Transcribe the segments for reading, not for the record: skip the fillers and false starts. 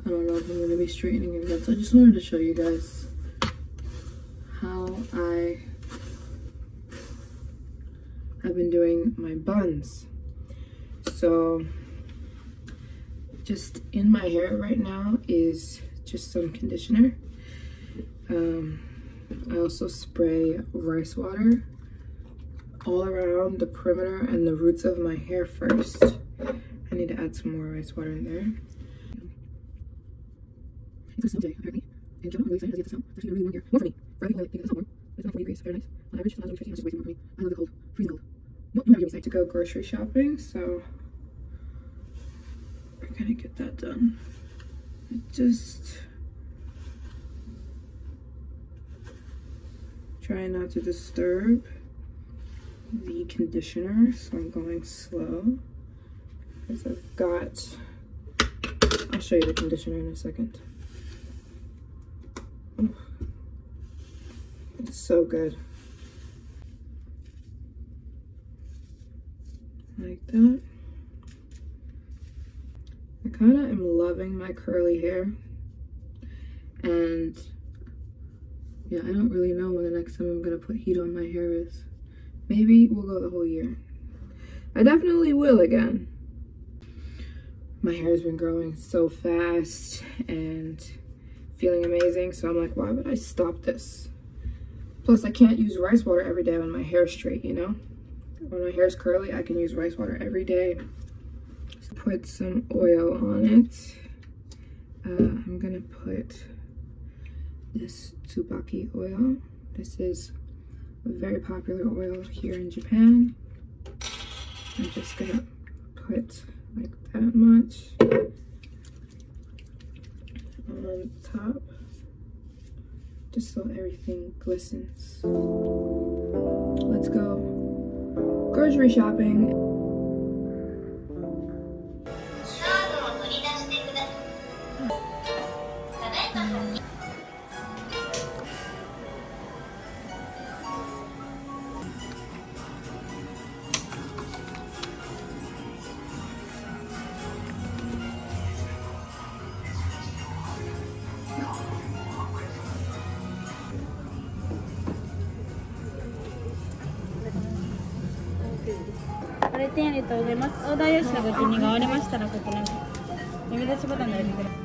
I don't know if I'm going to be straightening it again, so I just wanted to show you guys how I have been doing my buns. So just in my hair right now is just some conditioner. I also spray rice water all around the perimeter and the roots of my hair first. I need to add some more rice water in there. It's a snow day, apparently. In Kyoto, I'm really excited to get the snow. It's actually really warm here. More for me. For other people, I think it's not warm. It's only 40 degrees Fahrenheit. On average, sometimes only 50, which is way too warm for me. I love the cold. Freezing cold. Nope, I'm excited to go grocery shopping, so we're gonna get that done. Just try not to disturb the conditioner, so I'm going slow. Because I've got, I'll show you the conditioner in a second. Ooh, it's so good. Like that. I kind of am loving my curly hair. And yeah, I don't really know when the next time I'm gonna put heat on my hair is. Maybe we'll go the whole year. I definitely will again. My hair has been growing so fast and feeling amazing, so I'm like, why would I stop this? Plus, I can't use rice water every day when my hair's straight, you know? When my hair's curly, I can use rice water every day. Just put some oil on it. I'm gonna put this tsubaki oil. This is a very popular oil here in Japan. I'm just gonna put like that much on top, just so everything glistens. Let's go grocery shopping. Maryjane ありがとうございます。オーダー用紙のご記入が終わりましたらここの読み出しボタンで押してください。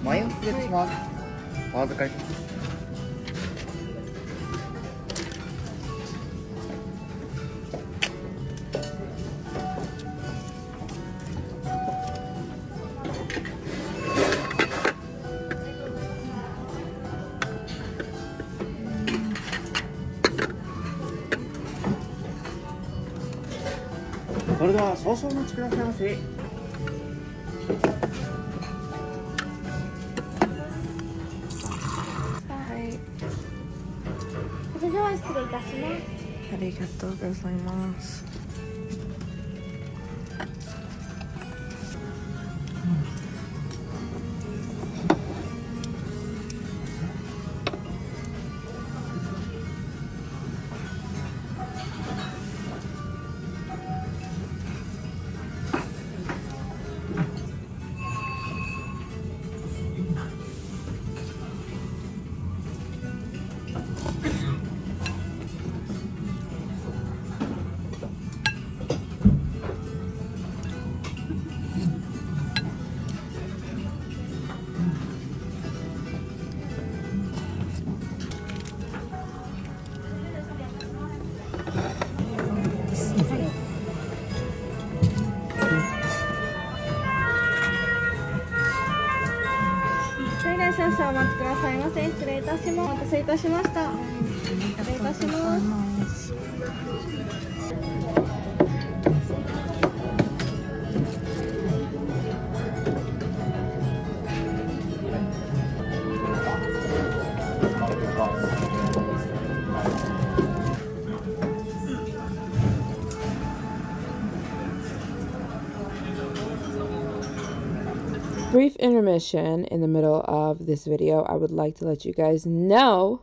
前を失礼します。お預かり。それでは少々お待ちくださいませ。はい。それでは失礼いたします。ありがとうございます。少々お待ちくださいませ。失礼いたします。お待たせいたしました。失礼いたします。Brief intermission in the middle of this video. I would like to let you guys know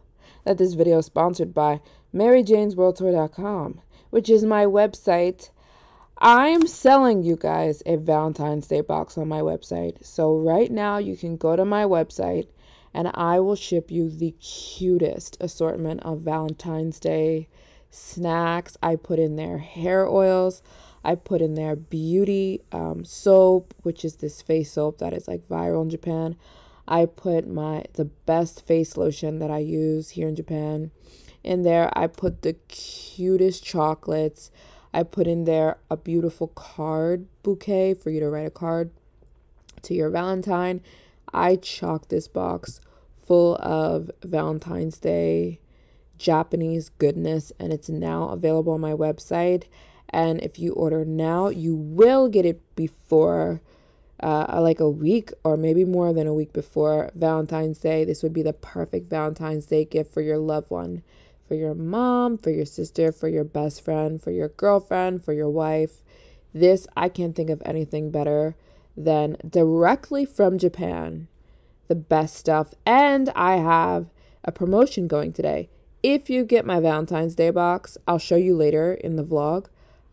that this video is sponsored by Maryjanesworldtour.com, which is my website. I'm selling you guys a Valentine's Day box on my website. So right now you can go to my website and I will ship you the cutest assortment of Valentine's Day snacks. I put in there hair oils. I put in there beauty soap, which is this face soap that is like viral in Japan. I put the best face lotion that I use here in Japan in there. I put the cutest chocolates. I put in there a beautiful card bouquet for you to write a card to your Valentine. I chocked this box full of Valentine's Day Japanese goodness, and it's now available on my website. And if you order now, you will get it before like a week or maybe more than a week before Valentine's Day. This would be the perfect Valentine's Day gift for your loved one, for your mom, for your sister, for your best friend, for your girlfriend, for your wife. This, I can't think of anything better than directly from Japan, the best stuff. And I have a promotion going today. If you get my Valentine's Day box, I'll show you later in the vlog,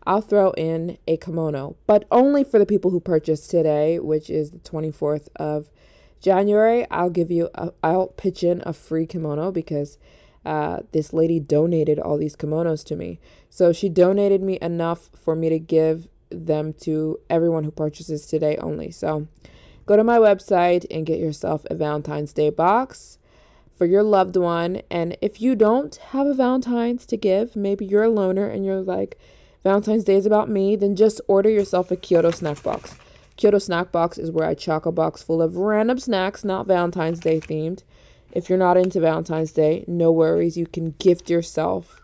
I'll throw in a kimono, but only for the people who purchased today, which is the 24th of January. I'll pitch in a free kimono because this lady donated all these kimonos to me. So she donated me enough for me to give them to everyone who purchases today only. So go to my website and get yourself a Valentine's Day box for your loved one. And if you don't have a Valentine's to give, maybe you're a loner and you're like, Valentine's Day is about me, then just order yourself a Kyoto snack box. Kyoto snack box is where I chock a box full of random snacks, not Valentine's Day themed. If you're not into Valentine's Day, no worries. You can gift yourself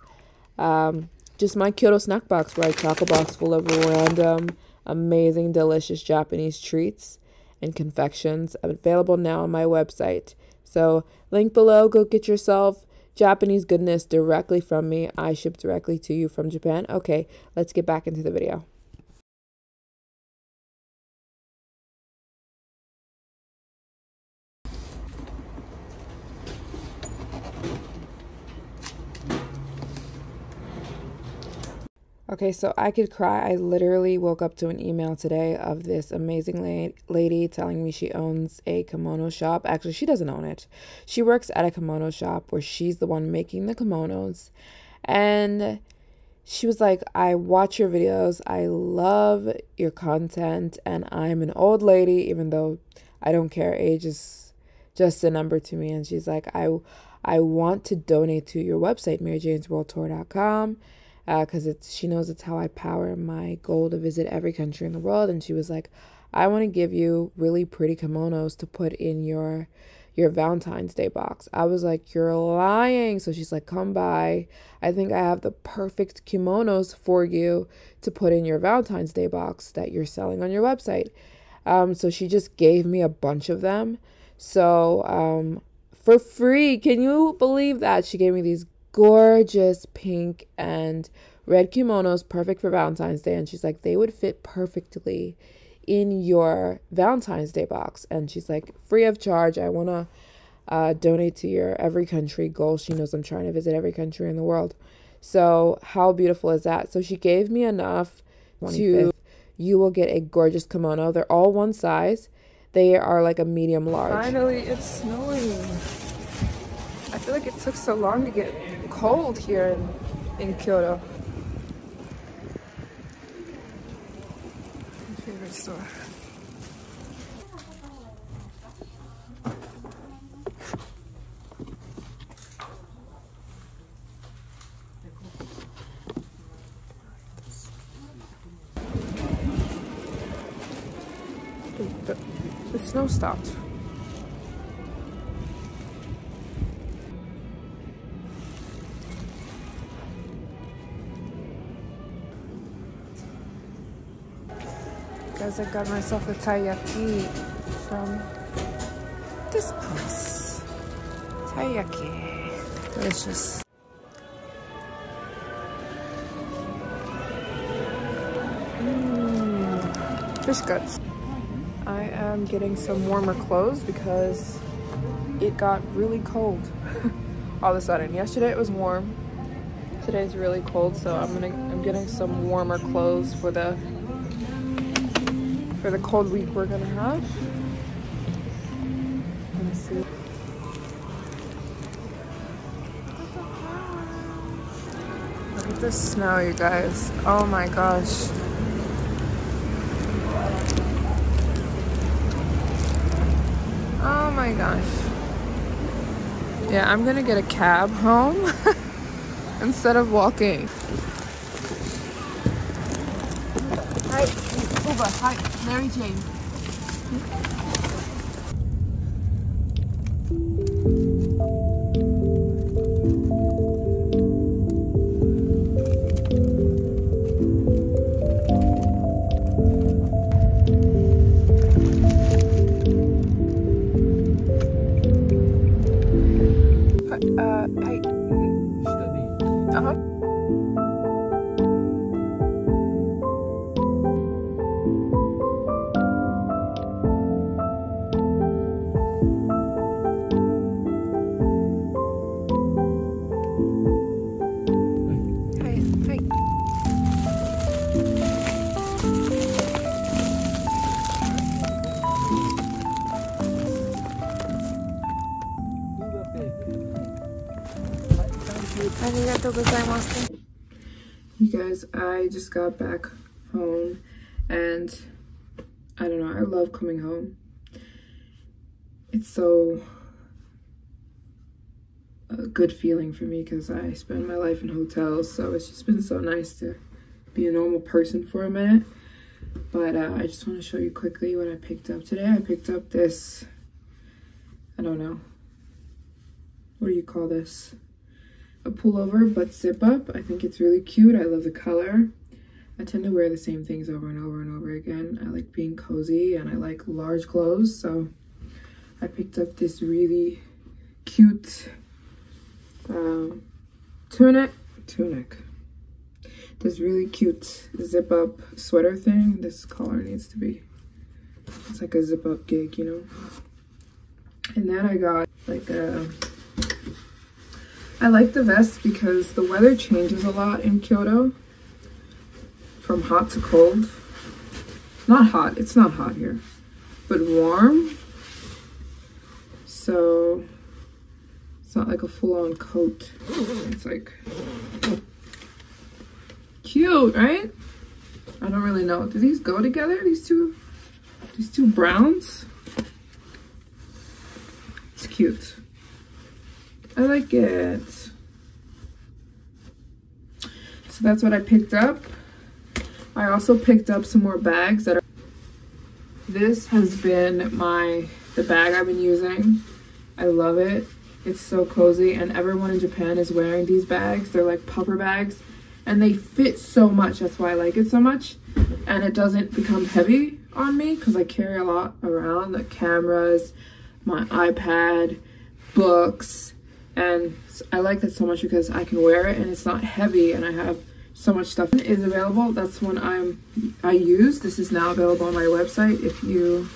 just my Kyoto snack box, where I chock a box full of random, amazing, delicious Japanese treats and confections. Available now on my website. So link below, go get yourself Japanese goodness directly from me. I ship directly to you from Japan. Okay, let's get back into the video. Okay, so I could cry. I literally woke up to an email today of this amazing lady telling me she owns a kimono shop. Actually, she doesn't own it. She works at a kimono shop where she's the one making the kimonos. And she was like, I watch your videos. I love your content. And I'm an old lady, even though I don't care. Age is just a number to me. And she's like, I want to donate to your website, Maryjanesworldtour.com. Because she knows it's how I power my goal to visit every country in the world. And she was like, I want to give you really pretty kimonos to put in your Valentine's Day box. I was like, you're lying. So she's like, come by. I think I have the perfect kimonos for you to put in your Valentine's Day box that you're selling on your website. So she just gave me a bunch of them. So for free. Can you believe that? She gave me these gorgeous pink and red kimonos, perfect for Valentine's Day. And she's like, they would fit perfectly in your Valentine's Day box. And she's like, free of charge. I want to donate to your every country goal. She knows I'm trying to visit every country in the world. So how beautiful is that? So she gave me enough to, you will get a gorgeous kimono. They're all one size. They are like a medium large. Finally, it's snowing. I feel like it took so long to get cold here in Kyoto. My favorite store. The snow stopped. Guys, I got myself a taiyaki from this place. Taiyaki. Delicious. Fish guts. I am getting some warmer clothes because it got really cold all of a sudden. Yesterday it was warm. Today's really cold, so I'm getting some warmer clothes for the cold week we're gonna have. Let me see. Look at the snow, you guys. Oh my gosh. Oh my gosh. Yeah, I'm gonna get a cab home instead of walking. Hi, Uber. Hi, Maryjane. Hi. Uh-huh. You guys, I just got back home and I don't know, I love coming home. It's so a good feeling for me because I spend my life in hotels, so it's just been so nice to be a normal person for a minute. But I just want to show you quickly what I picked up today. I picked up this, I don't know, what do you call this? A pullover, but zip up. I think it's really cute. I love the color. I tend to wear the same things over and over and over again. I like being cozy and I like large clothes, so I picked up this really cute tunic. This really cute zip up sweater thing. This collar needs to be, it's like a zip up gig, you know. And then I got like I like the vest because the weather changes a lot in Kyoto, from hot to cold. Not hot, it's not hot here, but warm. So it's not like a full-on coat. It's like cute, right? I don't really know. Do these go together? These two browns? It's cute. I like it. So that's what I picked up. I also picked up some more bags that are, this has been the bag I've been using. I love it. It's so cozy and everyone in Japan is wearing these bags. They're like puffer bags and they fit so much. That's why I like it so much. And it doesn't become heavy on me because I carry a lot around, the cameras, my iPad, books. And I like that so much because I can wear it and it's not heavy and I have so much stuff. It is available. That's one I use. This is now available on my website if you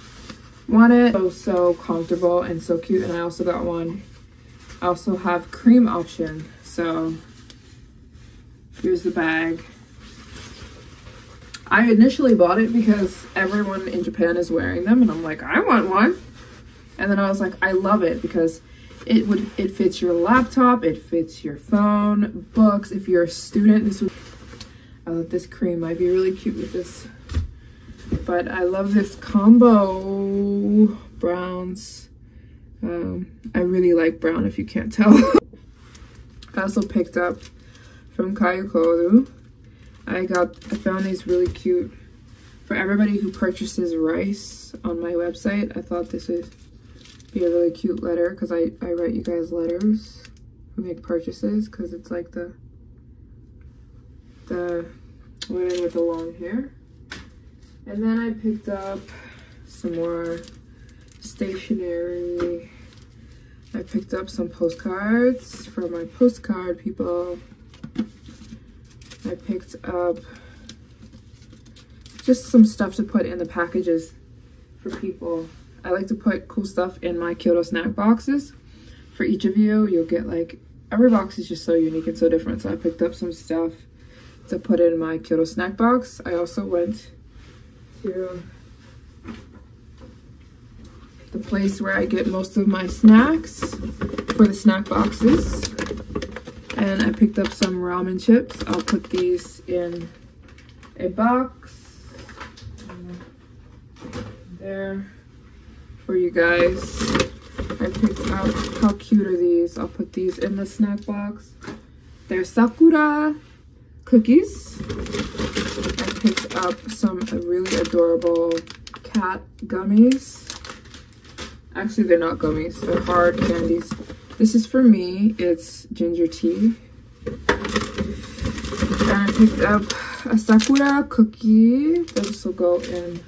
want it. So comfortable and so cute. And I also got one. I also have cream option. So here's the bag. I initially bought it because everyone in Japan is wearing them and I'm like, I want one. And then I was like, I love it because it fits your laptop, it fits your phone, books. If you're a student, this cream might be really cute with this. But I love this combo browns. I really like brown, if you can't tell. I also picked up from Kyoto. I found these really cute for everybody who purchases rice on my website. I thought this would be a really cute letter because I write you guys letters who make purchases because it's like the women with the long hair. And then I picked up some more stationery. I picked up some postcards for my postcard people. I picked up just some stuff to put in the packages for people. I like to put cool stuff in my Kyoto snack boxes. For each of you, you'll get like every box is just so unique and so different. So I picked up some stuff to put in my Kyoto snack box. I also went to the place where I get most of my snacks for the snack boxes. And I picked up some ramen chips. I'll put these in a box there for you guys. I picked up, how cute are these? I'll put these in the snack box. They're sakura cookies. I picked up some really adorable cat gummies. Actually, they're not gummies, they're hard candies. This is for me, it's ginger tea. And I picked up a sakura cookie. This will go in.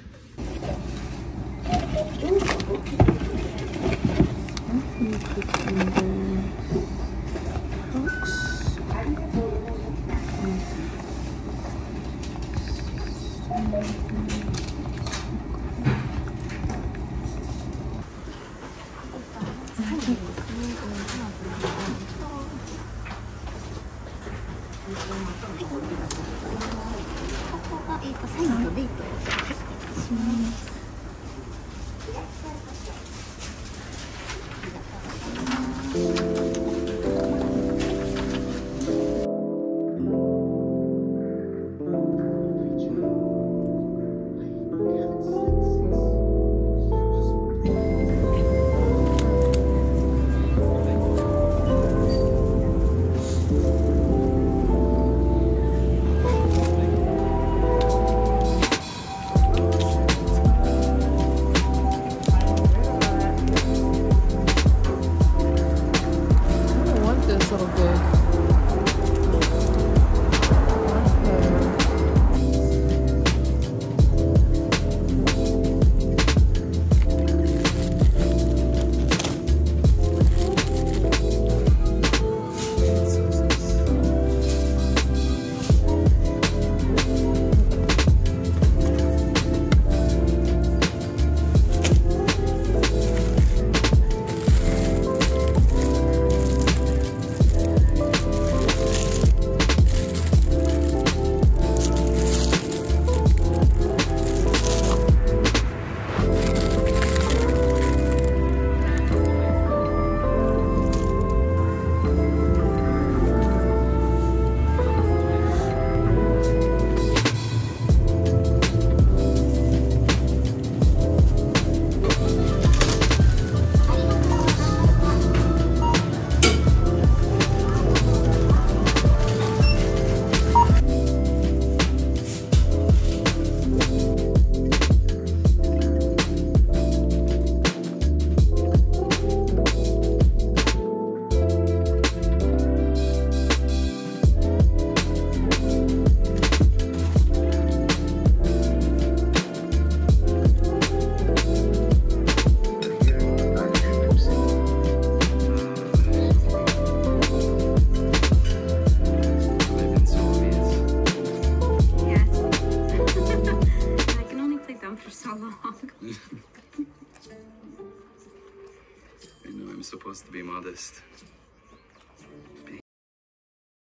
I know I'm supposed to be modest.